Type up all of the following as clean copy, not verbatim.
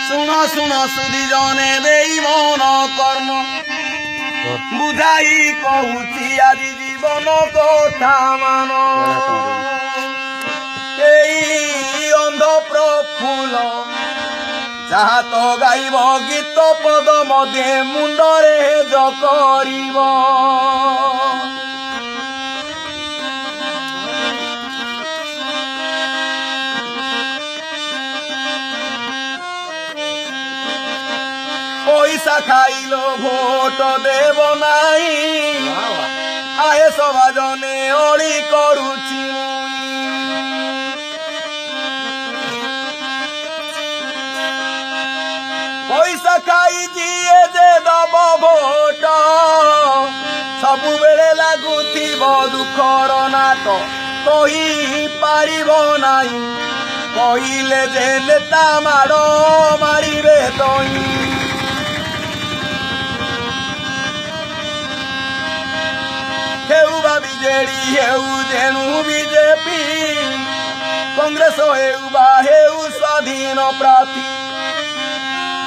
শুণ শুণ সুধি জনে দেই মন কর্ম বুঝাই কহুছি আজি জীবন কথা মান এই অন্ধ প্রফুল্ল যাহা তো গাইব গীত পদ মধ্যে মুন্ডরে জকরিব পয়সা খাইল ভোট দেব নাই আয়ে সভা জনে অলি করুছি পয়সা খাই দিয়ে যে দব ভোট ସବୁବେଳେ ଲାଗୁଥିବ ଦୁଃଖର ନାଟ କହି ପାରିବ ନାହିଁ କହିଲେ ଯେ ନେତା ମାଡ଼ ମାରିବେ ତଇ ହେଉ ବା ବିଜେଡି ହେଉ ଯେଣୁ ବିଜେପି କଂଗ୍ରେସ ହେଉ ବା ହେଉ ସ୍ୱାଧୀନ ପ୍ରାର୍ଥୀ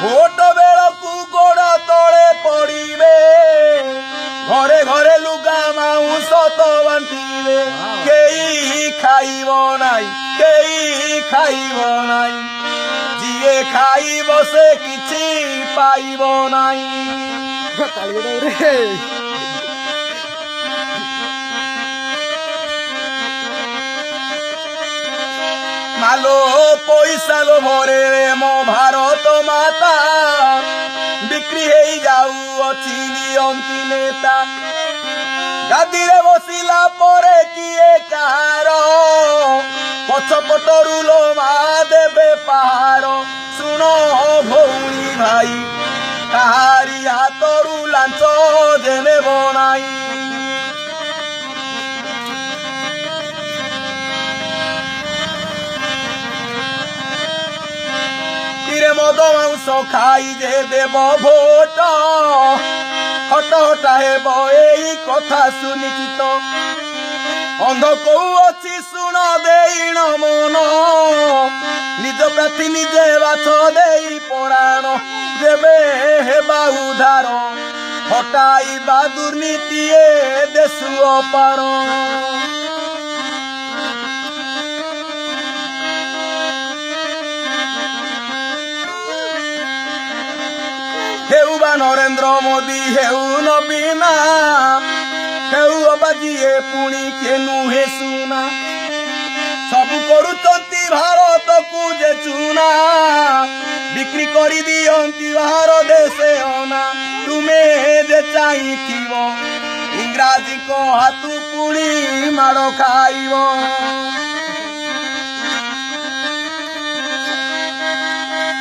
ଭୋଟ ବେଳକୁ ଗୋଡ଼ ତଳେ ପଡ଼ିବେ ଘରେ ଘରେ ଲୁଗା ମାଉଁସ ତ ବାଣ୍ଟିବେ କେହି ଖାଇବ ନାହିଁ କେହି ଖାଇବ ନାହିଁ ଯିଏ ଖାଇବ ସେ କିଛି ପାଇବ ନାହିଁ ମାଲୋ ପଇସା ଲୋଭରେ ମୋ ଭାରତ ମାତା ବିକ୍ରି ହେଇ ଯାଉଅଛି ନିଅନ୍ତି ନେତା ଗାଦିରେ ବସିଲା ପରେ କିଏ କାହାର ପଛପଟରୁ ଲୋ ମା ଦେବେ ପାହାର ଶୁଣ ଭଉଣୀ ଭାଇ କାହାରି ହାତରୁ ଲାଞ୍ଚ ଯେ ନେବ ନାହିଁ ମଦ ମାଂସ ଖାଇ ଯେ ଦେବ ଭୋଟ ହଟ ହଟା ହେବ ଏଇ କଥା ସୁନିଶ୍ଚିତ ଅନ୍ଧ କୋଉ ଅଛି ଶୁଣ ଦେଇଣ ମନ ନିଜ ପ୍ରାର୍ଥୀ ନିଜେ ବାଛ ଦେଇ ପରାଣ ଯେବେ ହେବା ଉଧାର ହଟାଇବା ଦୁର୍ନୀତି ଏ ଦେଶ ଅପାର ହେଉ ବା ନରେନ୍ଦ୍ର ମୋଦି ହେଉ ନବୀନା ହେଉ ଅବା ଯିଏ ପୁଣି କିଏ ନୁହେଁ ସୁନା ସବୁ କରୁଛନ୍ତି ଭାରତକୁ ଯେ ଚୁନା ବିକ୍ରି କରିଦିଅନ୍ତି ବାହାର ଦେଶେ ଅନା ତୁମେ ଯେ ଚାହିଁଥିବ ଇଂରାଜୀଙ୍କ ହାତୁ ପୁଣି ମାଡ଼ ଖାଇବ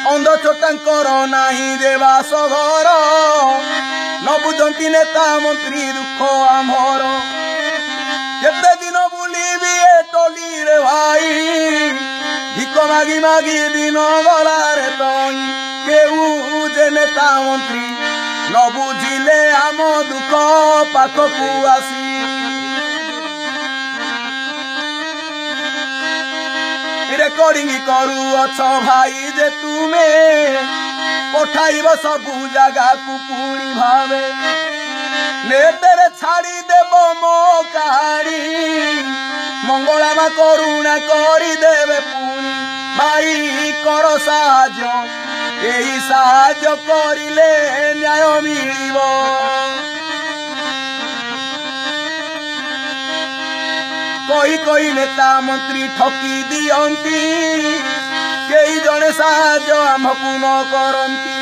ଅନ୍ଧ ଛୋଟାଙ୍କର ନାହିଁ ଦେବାସ ଘର ନ ବୁଝନ୍ତି ନେତା ମନ୍ତ୍ରୀ ଦୁଃଖ ଆମର କେତେ ଦିନ ବୁଲିବି ଏ ଟଲିରେ ଭାଇ ଭିକ ମାଗି ମାଗି ଦିନ ଗଲାରେ ତଇ କେଉ ଯେ ନେତା ମନ୍ତ୍ରୀ ନ ବୁଝିଲେ ଆମ ଦୁଃଖ ପାଖକୁ ଆସି ରେକର୍ଡିଂ କରୁଅଛ ଭାଇ ଯେ ତୁମେ ପଠାଇବ ସବୁ ଜାଗାକୁ ପୁଣି ଭାବେ ନେଟରେ ଛାଡ଼ିଦେବ ମୋ କାହାଣୀ ମଙ୍ଗଳା କରୁଣା କରିଦେବେ ପୁଣି ଭାଇ କର ସାହାଯ୍ୟ ଏହି ସାହାଯ୍ୟ କରିଲେ ନ୍ୟାୟ ମିଳିବ କହି କହି ନେତା ମନ୍ତ୍ରୀ ଠକି ଦିଅନ୍ତି କେହି ଜଣେ ସାହାଯ୍ୟ ଆମ୍ଭକୁ ନ କରନ୍ତି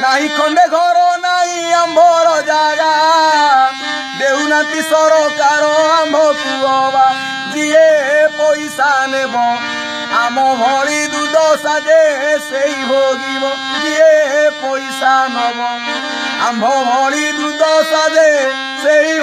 ନାହିଁ ଖଣ୍ଡେ ଘର ନାହିଁ ଆମ୍ଭର ଜାଗା ଦେଉନାହାନ୍ତି ସରକାର ଆମ୍ଭକୁ ଅବା ଯିଏ ପଇସା ନେବ ଆମ ଭଳି ଦୁର୍ଦ୍ଦଶା ଯେ ସେଇ ଭୋଗିବ ଯିଏ ପଇସା ନବ ଆମ୍ଭ ଭଳି ଦୁର୍ଦ୍ଦଶା ଯେ ସେଇ